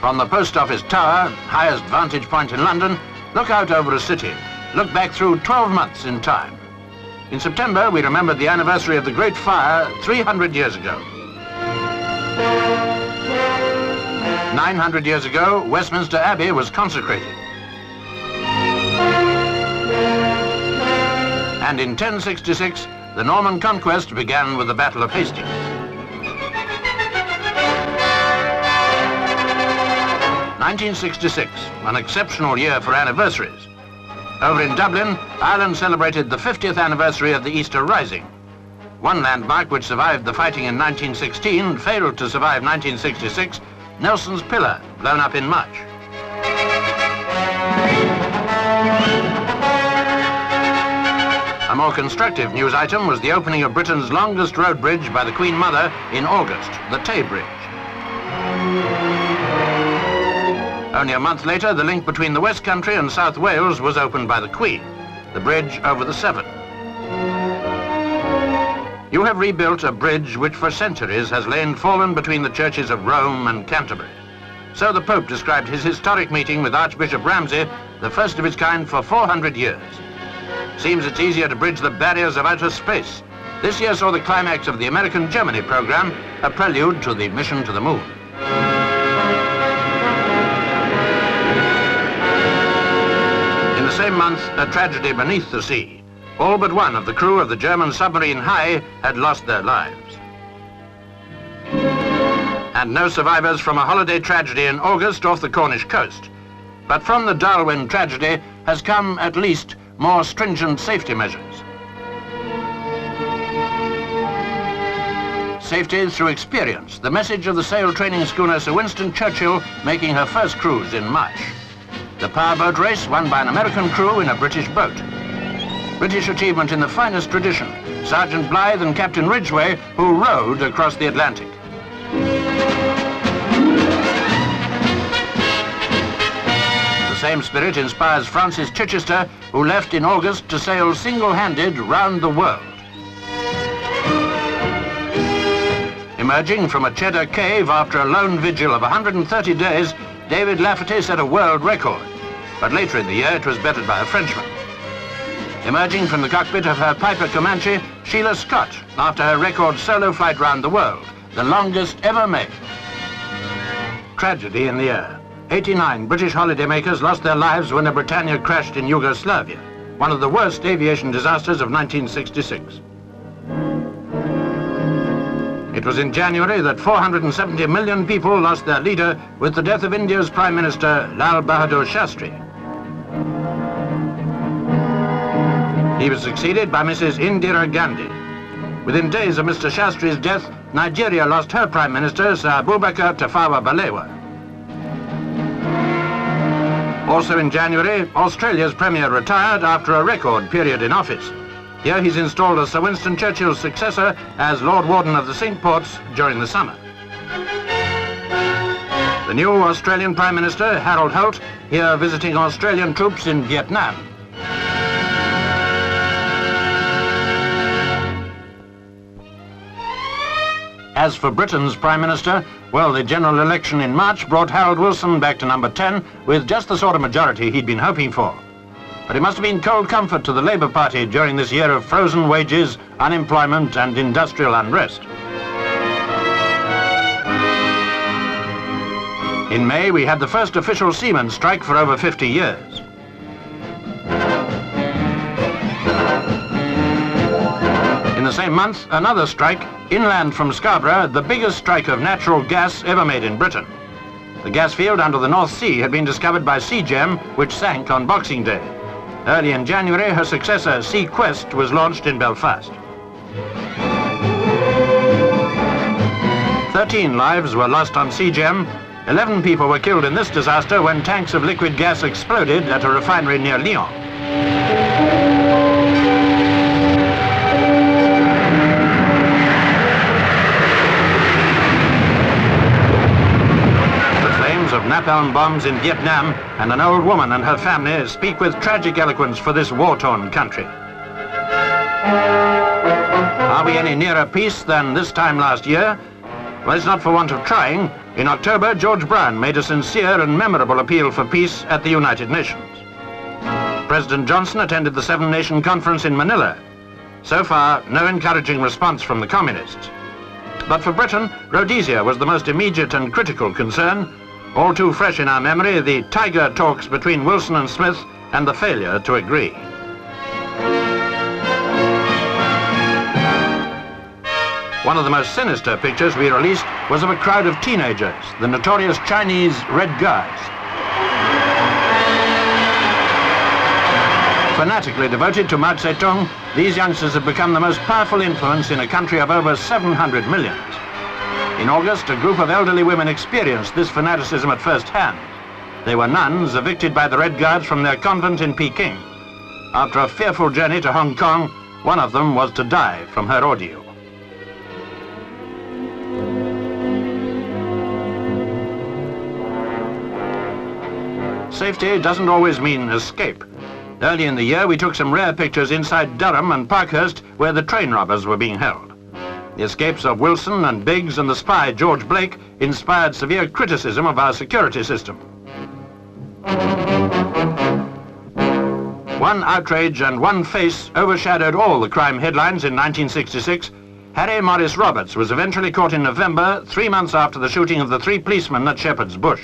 From the post office tower, highest vantage point in London, look out over a city. Look back through 12 months in time. In September, we remembered the anniversary of the Great Fire 300 years ago. 900 years ago, Westminster Abbey was consecrated. And in 1066, the Norman conquest began with the Battle of Hastings. 1966, an exceptional year for anniversaries. Over in Dublin, Ireland celebrated the 50th anniversary of the Easter Rising. One landmark which survived the fighting in 1916 failed to survive 1966, Nelson's Pillar, blown up in March. A more constructive news item was the opening of Britain's longest road bridge by the Queen Mother in August, the Tay Bridge. Only a month later, the link between the West Country and South Wales was opened by the Queen, the bridge over the Severn. You have rebuilt a bridge which for centuries has lain fallen between the churches of Rome and Canterbury. So the Pope described his historic meeting with Archbishop Ramsay, the first of its kind for 400 years. Seems it's easier to bridge the barriers of outer space. This year saw the climax of the American-Germany program, a prelude to the mission to the moon. In the same month, a tragedy beneath the sea. All but one of the crew of the German submarine Hai had lost their lives. And no survivors from a holiday tragedy in August off the Cornish coast. But from the Darwin tragedy has come, at least, more stringent safety measures. Safety through experience, the message of the sail training schooner Sir Winston Churchill making her first cruise in March. The powerboat race won by an American crew in a British boat. British achievement in the finest tradition, Sergeant Blythe and Captain Ridgway, who rowed across the Atlantic. The same spirit inspires Francis Chichester, who left in August to sail single-handed round the world. Emerging from a Cheddar cave after a lone vigil of 130 days, David Lafferty set a world record, but later in the year it was bettered by a Frenchman. Emerging from the cockpit of her Piper Comanche, Sheila Scott, after her record solo flight round the world, the longest ever made. Tragedy in the air. 89 British holidaymakers lost their lives when a Britannia crashed in Yugoslavia, one of the worst aviation disasters of 1966. It was in January that 470 million people lost their leader with the death of India's Prime Minister, Lal Bahadur Shastri. He was succeeded by Mrs. Indira Gandhi. Within days of Mr. Shastri's death, Nigeria lost her Prime Minister, Sir Abubakar Tafawa Balewa. Also in January, Australia's Premier retired after a record period in office. Here he's installed as Sir Winston Churchill's successor as Lord Warden of the Cinque Ports during the summer. The new Australian Prime Minister, Harold Holt, here visiting Australian troops in Vietnam. As for Britain's Prime Minister, well, the general election in March brought Harold Wilson back to number 10 with just the sort of majority he'd been hoping for. But it must have been cold comfort to the Labour Party during this year of frozen wages, unemployment and industrial unrest. In May, we had the first official seaman strike for over 50 years. In the same month, another strike, inland from Scarborough, the biggest strike of natural gas ever made in Britain. The gas field under the North Sea had been discovered by Seagem, which sank on Boxing Day. Early in January, her successor, Sea Quest, was launched in Belfast. 13 lives were lost on Seagem. 11 people were killed in this disaster when tanks of liquid gas exploded at a refinery near Lyon. Of napalm bombs in Vietnam and an old woman and her family speak with tragic eloquence for this war-torn country. Are we any nearer peace than this time last year? Well, it's not for want of trying. In October, George Brown made a sincere and memorable appeal for peace at the United Nations. President Johnson attended the Seven-Nation Conference in Manila. So far, no encouraging response from the communists. But for Britain, Rhodesia was the most immediate and critical concern. All too fresh in our memory, the tiger talks between Wilson and Smith and the failure to agree. One of the most sinister pictures we released was of a crowd of teenagers, the notorious Chinese Red Guards. Fanatically devoted to Mao Zedong, these youngsters have become the most powerful influence in a country of over 700 million. In August, a group of elderly women experienced this fanaticism at first hand. They were nuns evicted by the Red Guards from their convent in Peking. After a fearful journey to Hong Kong, one of them was to die from her ordeal. Safety doesn't always mean escape. Early in the year, we took some rare pictures inside Durham and Parkhurst, where the train robbers were being held. The escapes of Wilson and Biggs and the spy George Blake inspired severe criticism of our security system. One outrage and one face overshadowed all the crime headlines in 1966. Harry Morris Roberts was eventually caught in November, 3 months after the shooting of the 3 policemen at Shepherd's Bush.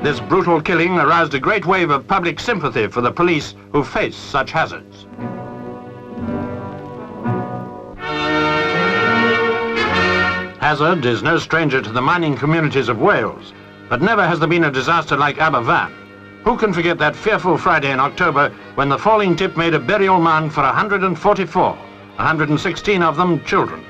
This brutal killing aroused a great wave of public sympathy for the police who face such hazards. Hazard is no stranger to the mining communities of Wales, but never has there been a disaster like Aberfan. Who can forget that fearful Friday in October when the falling tip made a burial mound for 144, 116 of them children.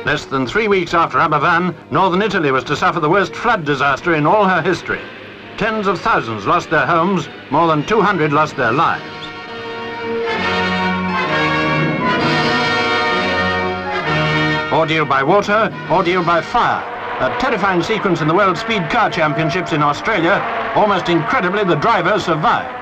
Less than 3 weeks after Aberfan, northern Italy was to suffer the worst flood disaster in all her history. Tens of thousands lost their homes, more than 200 lost their lives. Ordeal by water, ordeal by fire. A terrifying sequence in the World Speed Car Championships in Australia. Almost incredibly, the driver survived.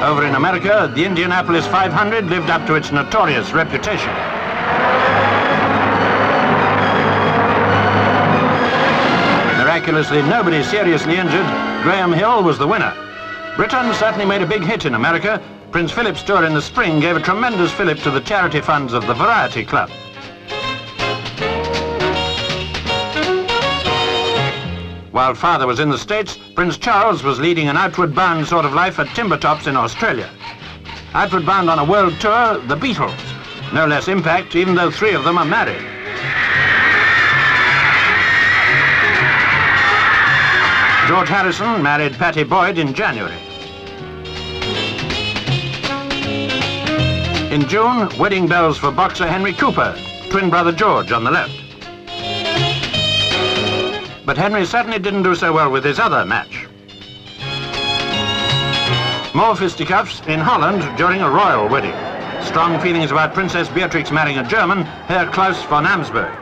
Over in America, the Indianapolis 500 lived up to its notorious reputation. Miraculously, nobody seriously injured. Graham Hill was the winner. Britain certainly made a big hit in America. Prince Philip's tour in the spring gave a tremendous fillip to the charity funds of the Variety Club. While father was in the States, Prince Charles was leading an outward bound sort of life at Timbertops in Australia. Outward bound on a world tour, the Beatles. No less impact, even though 3 of them are married. George Harrison married Pattie Boyd in January. In June, wedding bells for boxer Henry Cooper, twin brother George on the left. But Henry certainly didn't do so well with his other match. More fisticuffs in Holland during a royal wedding. Strong feelings about Princess Beatrix marrying a German, Herr Klaus von Amsberg.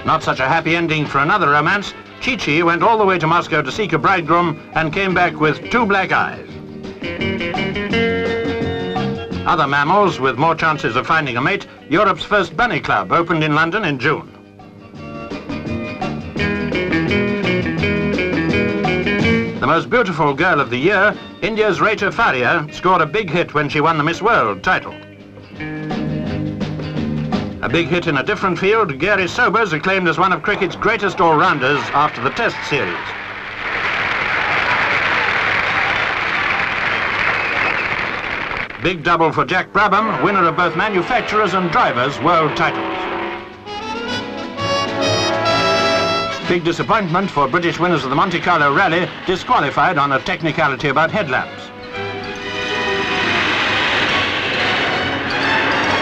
Not such a happy ending for another romance. Chi-Chi went all the way to Moscow to seek a bridegroom and came back with 2 black eyes. Other mammals with more chances of finding a mate, Europe's first bunny club opened in London in June. The most beautiful girl of the year, India's Rita Faria, scored a big hit when she won the Miss World title. A big hit in a different field, Gary Sobers acclaimed as one of cricket's greatest all-rounders after the Test series. Big double for Jack Brabham, winner of both manufacturers' and drivers' world titles. Big disappointment for British winners of the Monte Carlo Rally, disqualified on a technicality about headlamps.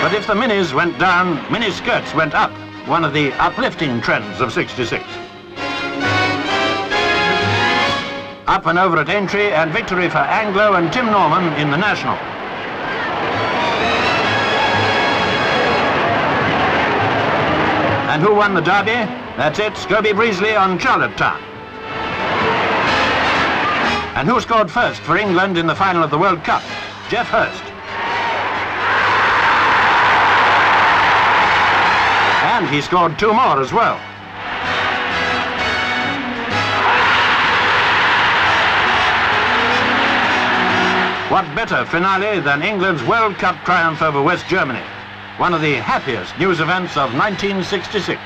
But if the minis went down, mini skirts went up, one of the uplifting trends of '66. Up and over at Aintree, and victory for Anglo and Tim Norman in the National. And who won the derby? That's it, Scobie Breesley on Charlottetown. And who scored first for England in the final of the World Cup? Geoff Hurst. And he scored 2 more as well. What better finale than England's World Cup triumph over West Germany? One of the happiest news events of 1966.